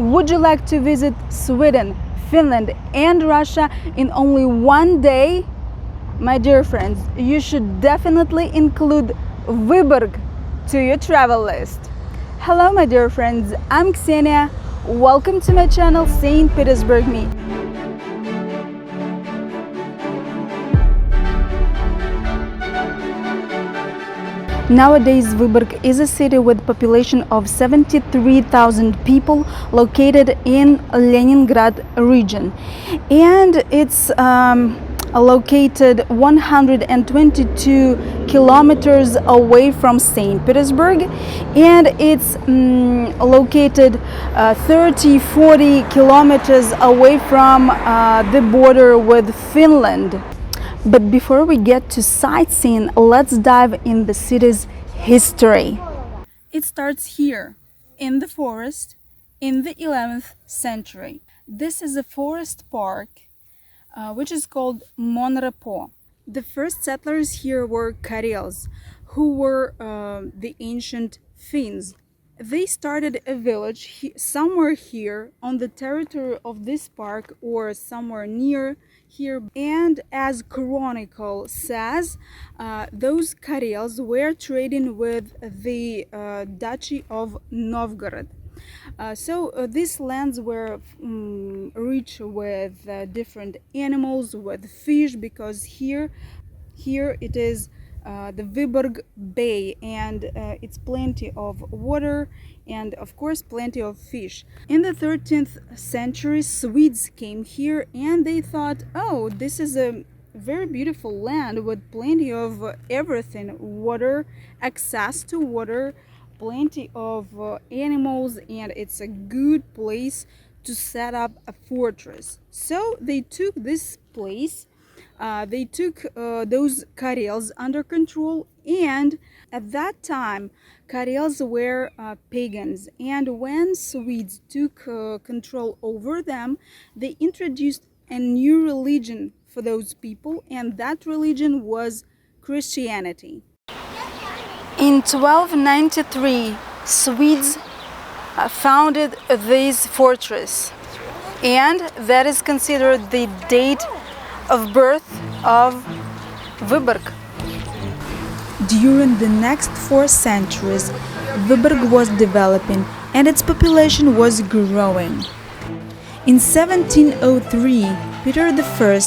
Would you like to visit Sweden, Finland and Russia in only one day? My dear friends, you should definitely include Viborg to your travel list. Hello my dear friends, I'm Ksenia. Welcome to my channel St.Petersburg-me. Nowadays, Vyborg is a city with a population of 73,000 people located in Leningrad region, and it's located 122 kilometers away from St. Petersburg, and it's located 30-40 kilometers away from the border with Finland. But before we get to sightseeing, let's dive in the city's history. It starts here, in the forest, in the 11th century. This is a forest park, which is called Monrepo. The first settlers here were Karels, who were the ancient Finns. They started a village somewhere here on the territory of this park or somewhere near here, and as Chronicle says, those Karels were trading with the Duchy of Novgorod. So these lands were rich with different animals, with fish, because here it is the Vyborg Bay, and it's plenty of water and of course plenty of fish. In the 13th century, Swedes came here and they thought, oh, this is a very beautiful land with plenty of everything, water, access to water, plenty of animals, and it's a good place to set up a fortress. So they took this place. They took those Karels under control, and at that time Karels were pagans, and when Swedes took control over them, they introduced a new religion for those people, and that religion was Christianity. In 1293, Swedes founded this fortress, and that is considered the date of birth of Viborg. During the next 4 centuries, Viborg was developing and its population was growing. In 1703, Peter I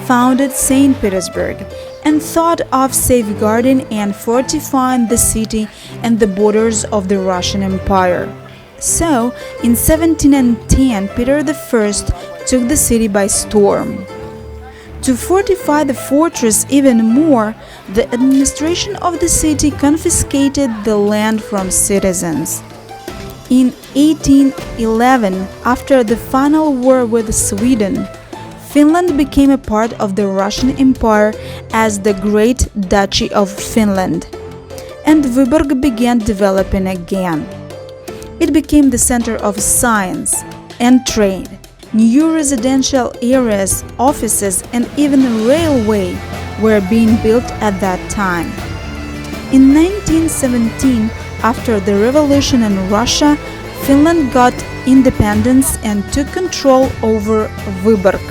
founded St. Petersburg and thought of safeguarding and fortifying the city and the borders of the Russian Empire. So, in 1710, Peter I took the city by storm. To fortify the fortress even more, the administration of the city confiscated the land from citizens. In 1811, after the final war with Sweden, Finland became a part of the Russian Empire as the Great Duchy of Finland, and Viborg began developing again. It became the center of science and trade. New residential areas, offices, and even a railway were being built at that time. In 1917, after the revolution in Russia, Finland got independence and took control over Viborg.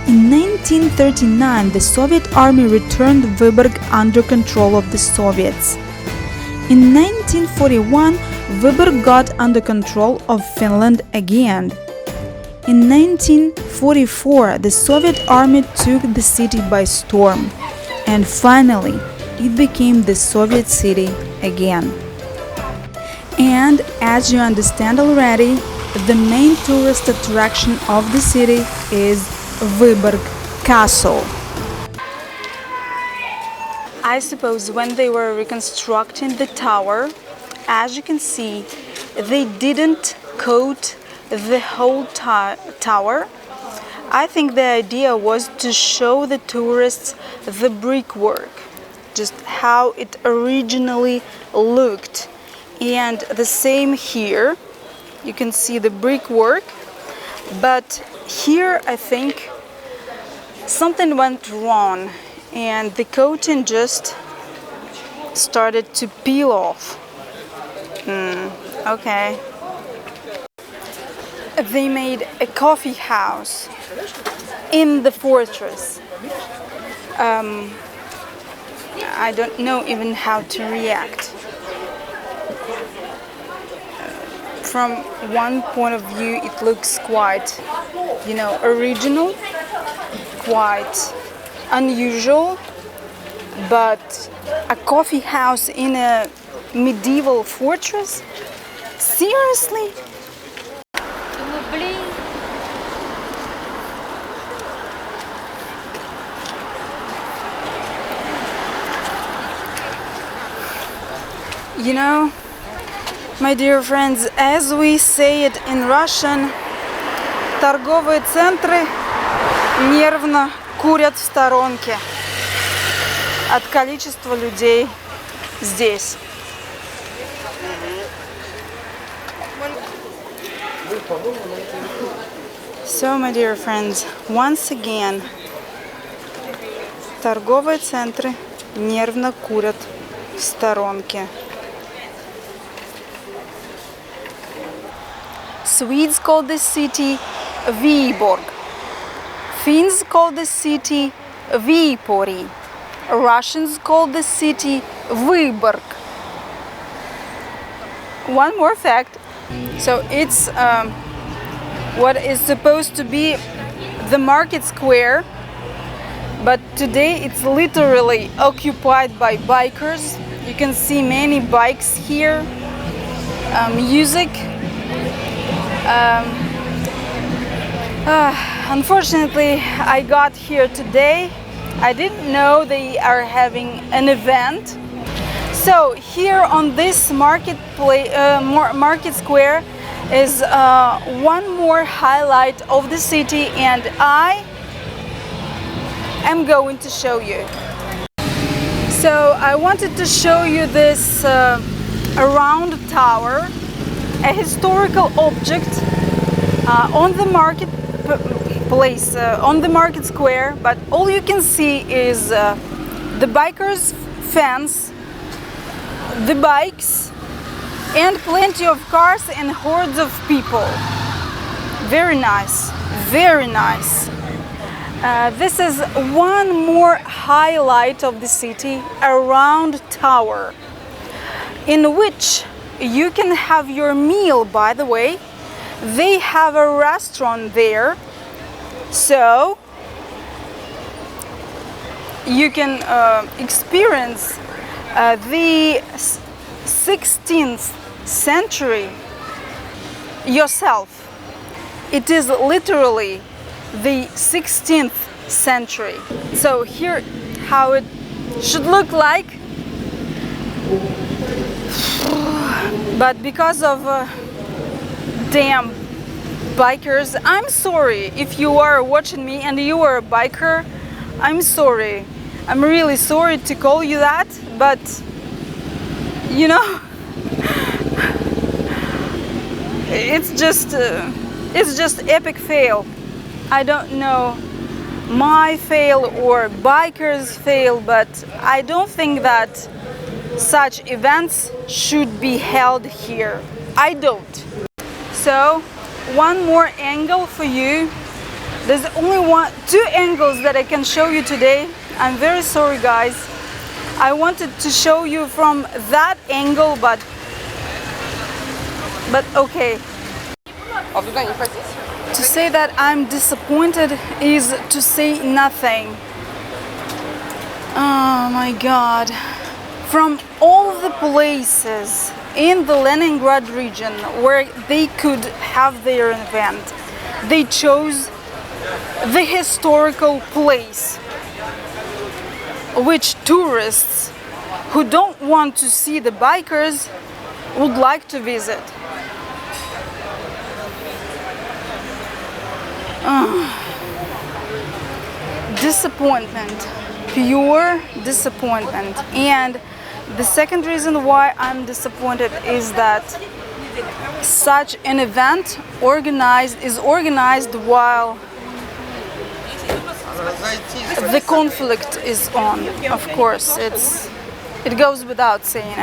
In 1939, the Soviet army returned Viborg under control of the Soviets. In 1941, Viborg got under control of Finland again. In 1944, the Soviet army took the city by storm, and finally, it became the Soviet city again. And as you understand already, the main tourist attraction of the city is Vyborg Castle. I suppose when they were reconstructing the tower, as you can see, they didn't coat the whole tower. I think the idea was to show the tourists the brickwork, just how it originally looked. And the same here, you can see the brickwork, but here I think something went wrong and the coating just started to peel off. Okay. they made a coffee house in the fortress. I don't know even how to react. From one point of view, it looks quite, original, quite unusual, but a coffee house in a medieval fortress? Seriously? My dear friends, as we say it in Russian, торговые центры нервно курят в сторонке от количества людей здесь. So, my dear friends, once again, торговые центры нервно курят в сторонке. Swedes call this city Vyborg. Finns call this city Viipuri. Russians call this city Vyborg. One more fact. So it's what is supposed to be the market square, but today it's literally occupied by bikers. You can see many bikes here, music. Unfortunately, I got here today. I didn't know they are having an event. So here on this market square is one more highlight of the city, and I am going to show you. So I wanted to show you this round tower, a historical object on the marketplace, on the market square, but all you can see is the bikers' fence, the bikes, and plenty of cars and hordes of people. Very nice, very nice. This is one more highlight of the city, a round tower, in which you can have your meal. By the way, they have a restaurant there, so you can experience the 16th century yourself. It is literally the 16th century. So here how it should look like. But because of damn bikers, I'm sorry if you are watching me and you are a biker. I'm sorry. I'm really sorry to call you that, but it's just epic fail. I don't know my fail or bikers fail, but I don't think that such events should be held here. I don't. So one more angle for you. There's only two angles that I can show you today. I'm very sorry, guys. I wanted to show you from that angle, but okay. To say that I'm disappointed is to say nothing. Oh my God. From all the places in the Leningrad region where they could have their event, they chose the historical place, which tourists who don't want to see the bikers would like to visit. Disappointment, pure disappointment. And the second reason why I'm disappointed is that such an event is organized while the conflict is on. Of course, it goes without saying.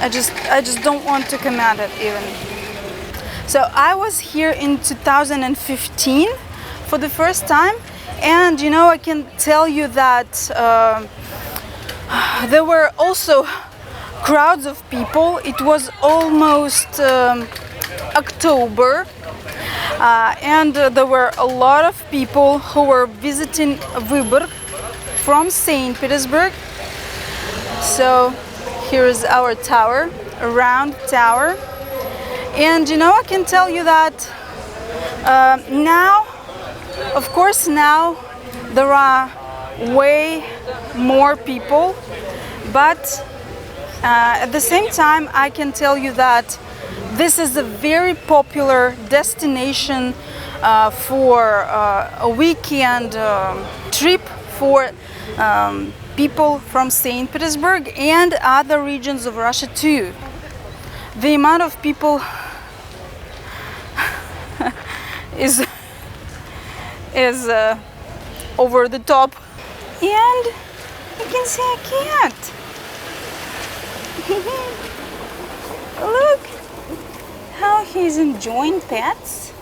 I just don't want to command it even. So I was here in 2015 for the first time, and you know, I can tell you that there were also crowds of people. It was almost October, and there were a lot of people who were visiting Viborg from St. Petersburg. So here's our tower, a round tower. And you know, I can tell you that now, of course, now there are way more people, but at the same time, I can tell you that this is a very popular destination for a weekend trip for people from St. Petersburg and other regions of Russia too. The amount of people is over the top, and you can see a cat. Look how he's enjoying pets.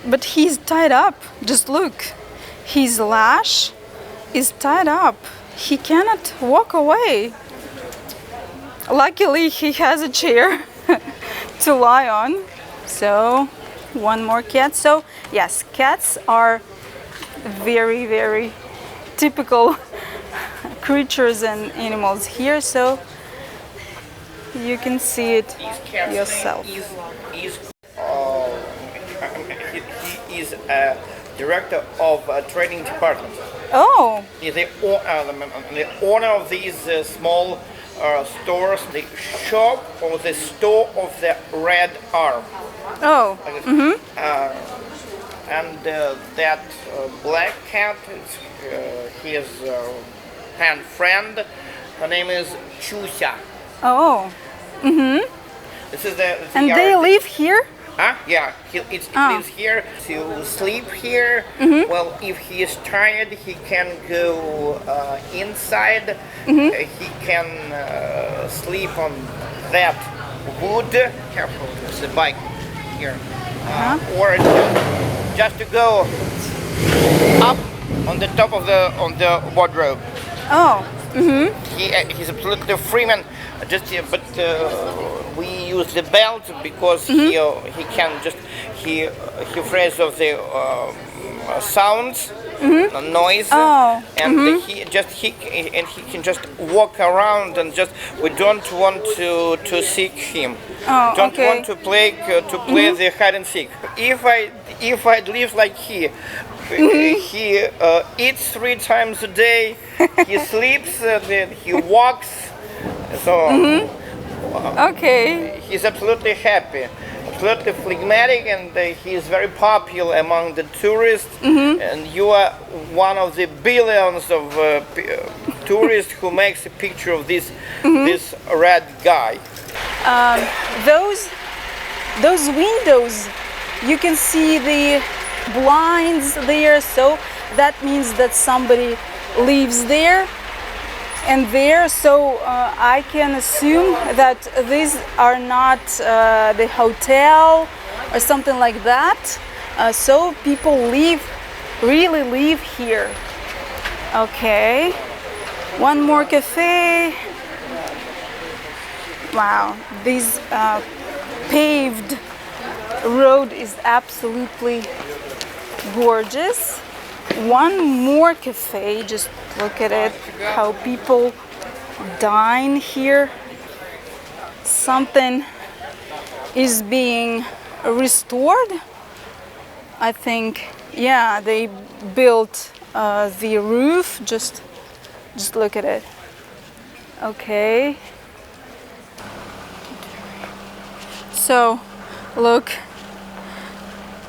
But he's tied up. Just look, his lash is tied up. He cannot walk away. Luckily, he has a chair to lie on. So, one more cat. So, yes, cats are very, very typical creatures and animals here. So, you can see it yourself. He is a director of a trading department. Oh. He's the owner of these small stores, the shop or the store of the Red Arm. Oh. And that black cat is his hand friend. Her name is Chusa. Oh. This is the and yard. they live here? Yeah, he lives here to sleep here. Well, if he is tired, he can go inside. He can sleep on that wood. Careful, there's a bike here. Or just to go up on the top of the wardrobe. Oh. He's absolutely free man. But we use the belt because he can just he afraid of the sounds, noise, and he can just walk around and just we don't want to seek him. Don't want to play the hide and seek. If I live like he eats 3 times a day, he sleeps, he walks. So he's absolutely happy, absolutely phlegmatic, and he is very popular among the tourists. And you are one of the billions of tourists who makes a picture of this red guy. Those windows, you can see the blinds there, so that means that somebody lives there. And there, so I can assume that these are not the hotel or something like that. So people really live here. Okay, one more cafe. Wow, this paved road is absolutely gorgeous. One more cafe, just look at it, how people dine here. Something is being restored, I think. Yeah, they built the roof, just look at it. Okay. So, look,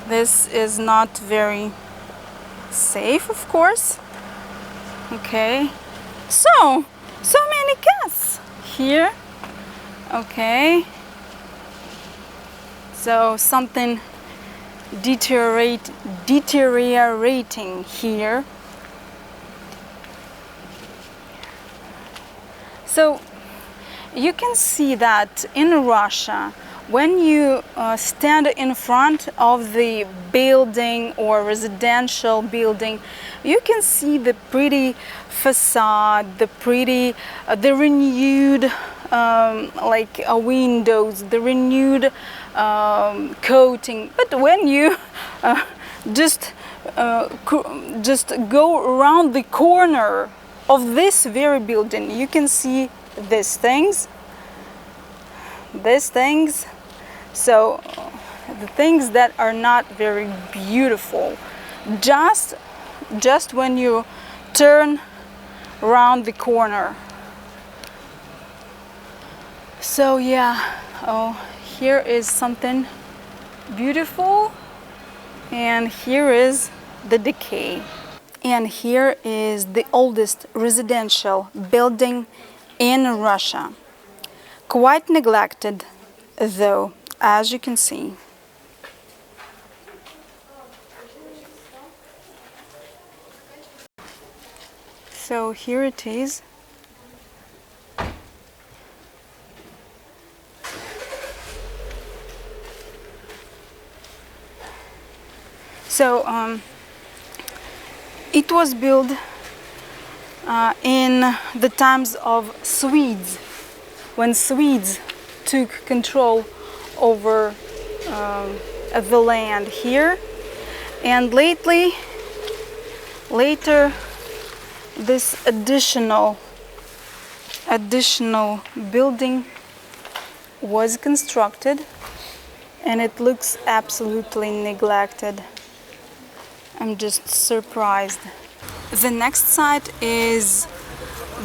this is not very safe, of course. Okay, so many cats here. Okay, so something deteriorating here. So you can see that in Russia, when you stand in front of the building or residential building, you can see the pretty facade, the pretty, the renewed windows, the renewed coating. But when you just go around the corner of this very building, you can see these things. So the things that are not very beautiful, just when you turn around the corner. So yeah, here is something beautiful, and here is the Decay, and here is the oldest residential building in Russia. Quite neglected, though, as you can see. So here it is. So it was built in the times of Swedes, when Swedes took control over the land here, and later this additional building was constructed, and it looks absolutely neglected. I'm just surprised. The next site is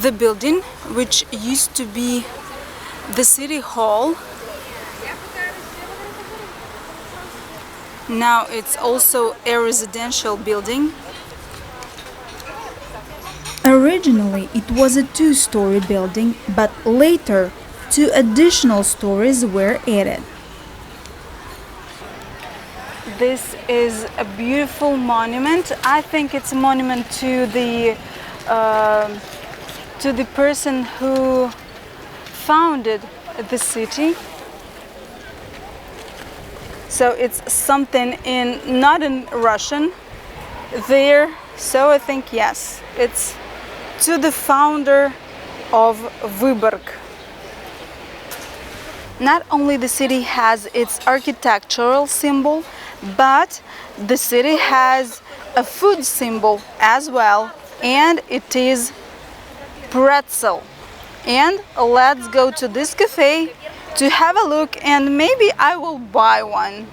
the building which used to be the city hall. Now it's also a residential building. Originally it was a two-story building, but later 2 additional stories were added. This is a beautiful monument. I think it's a monument to the person who founded the city. So it's something not in Russian there. So I think yes, it's to the founder of Vyborg. Not only the city has its architectural symbol, but the city has a food symbol as well, and it is pretzel. And let's go to this cafe to have a look, and maybe I will buy one.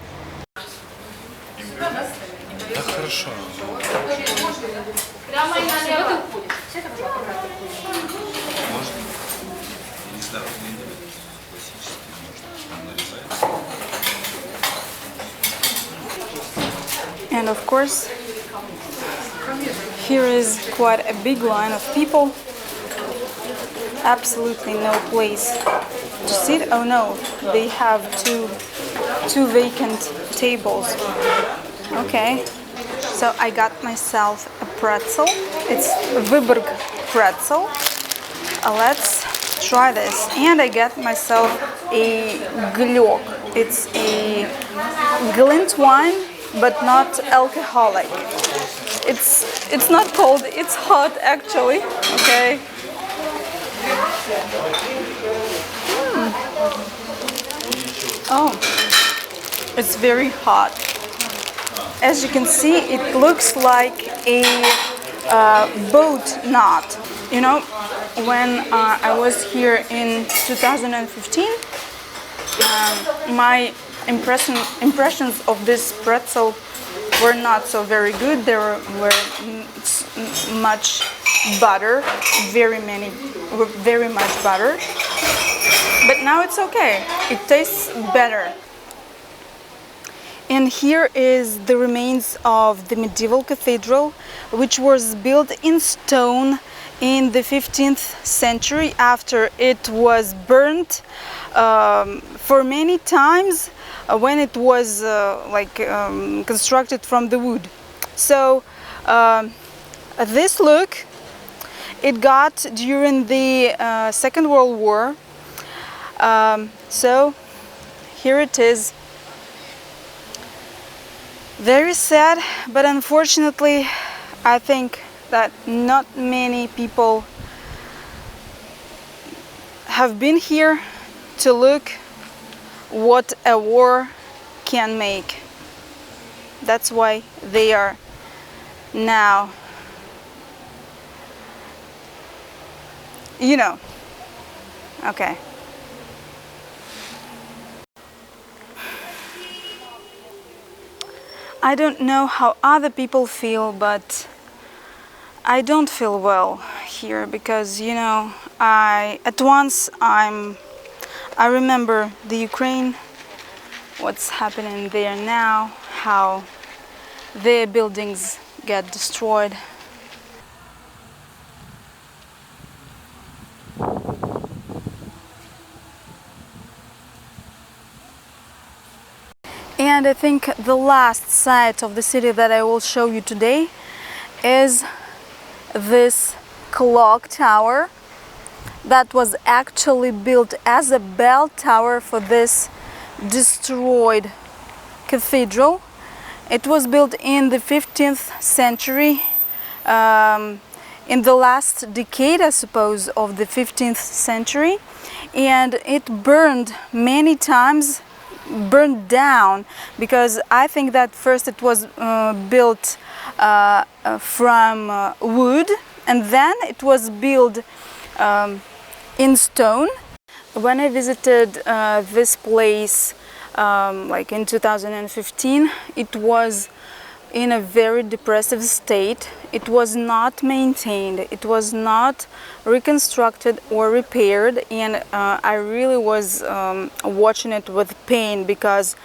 And of course, here is quite a big line of people. Absolutely no place to sit. Oh no, they have two vacant tables. Okay, so I got myself a pretzel. It's Vyborg pretzel. Let's try this. And I got myself a glögg. It's a glint wine, but not alcoholic. It's not cold, it's hot actually. Okay. Oh, it's very hot. As you can see, it looks like a boat knot. You know, when I was here in 2015, my impressions of this pretzel were not so very good. There were much butter, very much butter. But now it's okay. It tastes better. And here is the remains of the medieval cathedral, which was built in stone in the 15th century after it was burnt for many times when it was constructed from the wood. So this look It got during the Second World War. So here it is. Very sad, but unfortunately, I think that not many people have been here to look what a war can make. That's why they are now, okay. I don't know how other people feel, but I don't feel well here because, I remember the Ukraine, what's happening there now, how their buildings get destroyed. And I think the last site of the city that I will show you today is this clock tower that was actually built as a bell tower for this destroyed cathedral. It was built in the 15th century, in the last decade, I suppose, of the 15th century, and it burned many times, burned down, because I think that first it was built from wood, and then it was built in stone. When I visited this place like in 2015, it was in a very depressive state. It was not maintained, it was not reconstructed or repaired, and I really was watching it with pain because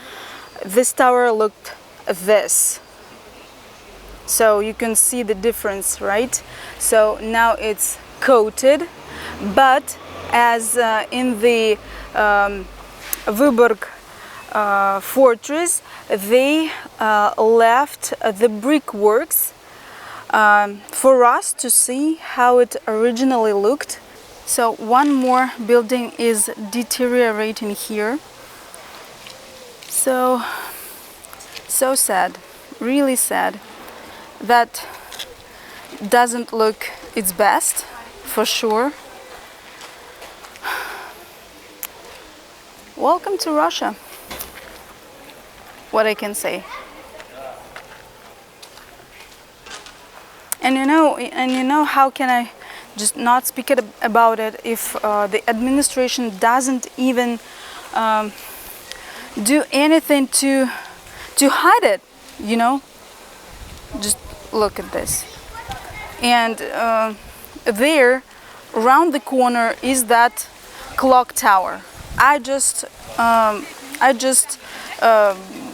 this tower looked this. So you can see the difference, right? So now it's coated, but as in the Vyborg fortress, they left the brickworks for us to see how it originally looked. So one more building is deteriorating here. So sad, really sad. That doesn't look its best, for sure. Welcome to Russia, what I can say. And you know how can I just not speak about it if the administration doesn't even do anything to hide it, Just look at this. And there, around the corner, is that clock tower. I just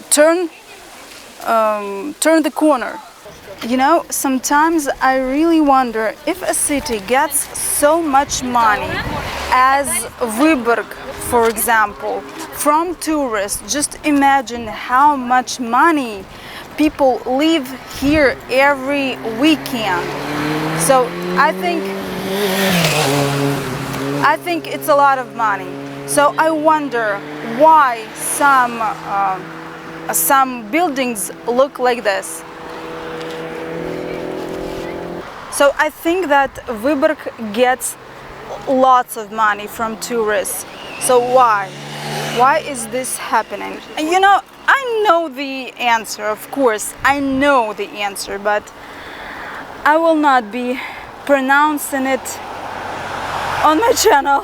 turn the corner. Sometimes I really wonder if a city gets so much money as Viborg, for example, from tourists. Just imagine how much money people live here every weekend. So I think it's a lot of money. So I wonder why some buildings look like this. So I think that Viborg gets lots of money from tourists. So why? Why is this happening? And I know the answer, of course. I know the answer, but I will not be pronouncing it on my channel.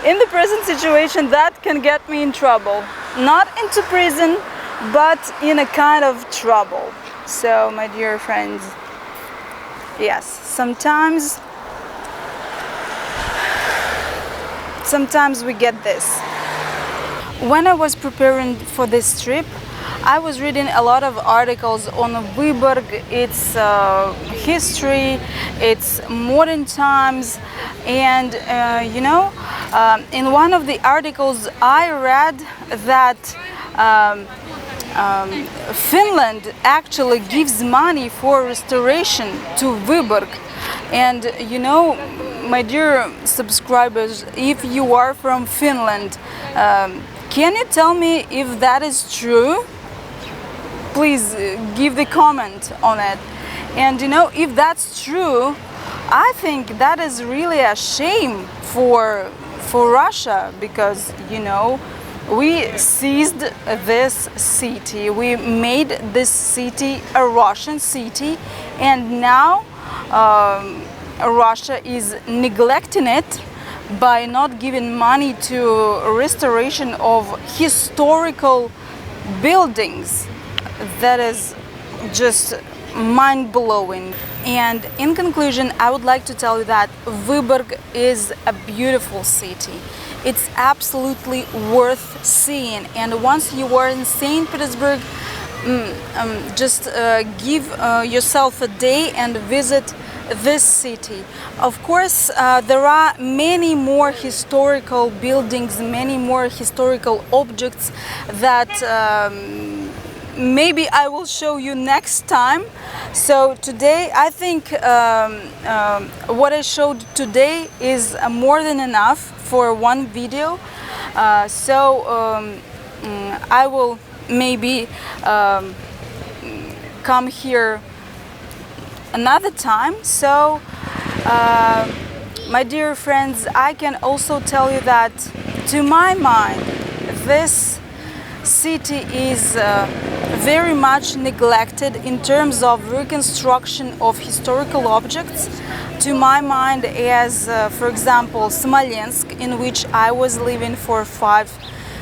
In the present situation, that can get me in trouble. Not into prison, but in a kind of trouble. So, my dear friends, yes, sometimes we get this. When I was preparing for this trip, I was reading a lot of articles on Viborg, its history, its modern times, and in one of the articles I read that Finland actually gives money for restoration to Viborg. And you know, my dear subscribers, if you are from Finland, can you tell me if that is true? Please give the comment on it. And you know, if that's true, I think that is really a shame for Russia, because you know, we seized this city, we made this city a Russian city, and now Russia is neglecting it by not giving money to restoration of historical buildings. That is just mind-blowing. And in conclusion, I would like to tell you that Viborg is a beautiful city. It's absolutely worth seeing, and once you are in St. Petersburg, just give yourself a day and visit this city. Of course, there are many more historical buildings, many more historical objects that maybe I will show you next time. So today I think what I showed today is more than enough for one video. I will maybe come here another time. So my dear friends, I can also tell you that to my mind this city is very much neglected in terms of reconstruction of historical objects. To my mind, as for example Smolensk, in which I was living for 5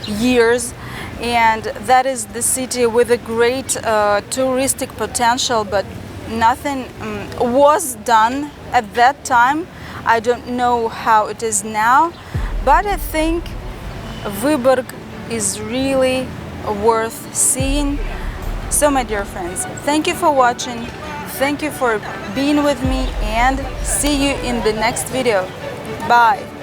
years, and that is the city with a great touristic potential, but nothing was done at that time. I don't know how it is now, but I think Viborg is really worth seeing. So my dear friends, thank you for watching, thank you for being with me, and see you in the next video. Bye.